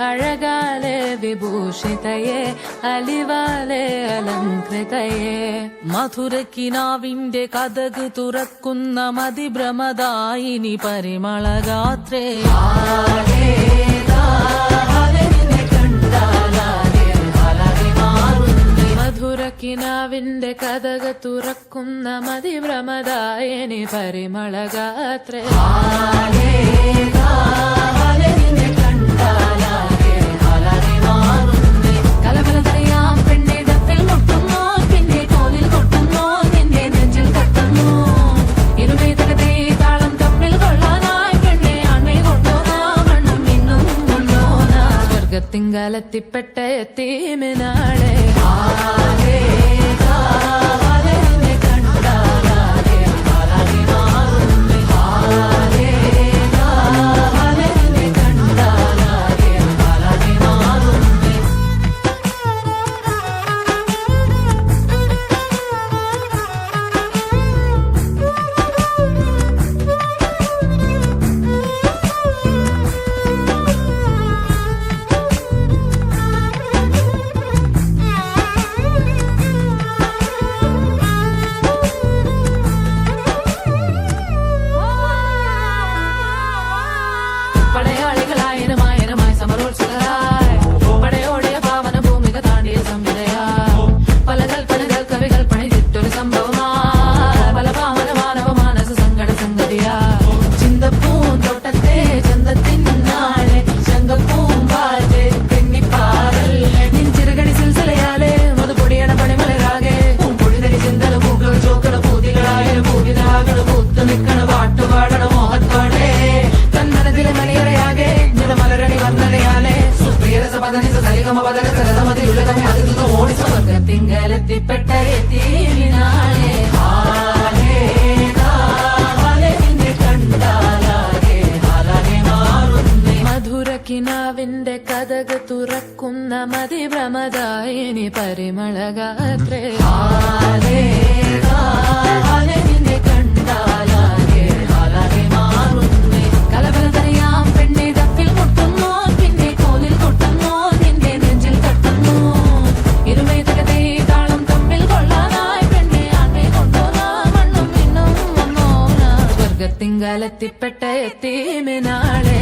അഴകാലെ വിഭൂഷിതയെ അലിവാലെ അലങ്കൃതയെ മധുരക്കിനാവിന്റെ കഥക് തുറക്കുന്ന മതിഭ്രമദായിനി പരിമളഗാത്രേ മധുരക്കിനാവിന്റെ കഥക് തുറക്കുന്ന മതിഭ്രമദായിനി പരിമളഗാത്രേ കലബലതറിയാം പെണ്ണെ ദത്തിൽ മുട്ടുന്നു പിന്നെ തോലിൽ കൊട്ടുന്നു നിന്റെ നെഞ്ചിൽ തട്ടുന്നു ഇരുമേതകത്തെ താളം തമ്മിൽ കൊള്ളാനായി പെണ്ണെ ആൺമേ കൊണ്ടോനാ മണ്ണും മിന്നും കൊണ്ടോനാ സ്വർഗത്തിങ്കലെത്തിപ്പെട്ട എത്തീമിനാളെ സ്വർഗത്തിങ്കലെത്തിപ്പെട്ട എത്തീമിനാളെ മധുരക്കിനാവിന്റെ കഥക് തുറക്കുന്ന മതിഭ്രമദായിനി പരിമളഗാത്രേ കലബലതറിയാം പെണ്ണെ ദത്തിൽ മുട്ടുന്നു പിന്നെ തോലിൽ കൊട്ടുന്നു നിന്റെ നെഞ്ചിൽ തട്ടുന്നു ഇരുമേതകത്തെ താളം തമ്മിൽ കൊള്ളാനായി പെണ്ണെ ആൺമേ കൊണ്ടോനാ മണ്ണും മിന്നും വന്നോനാ സ്വർഗത്തിങ്കലെത്തിപ്പെട്ട എത്തീമിനാളെ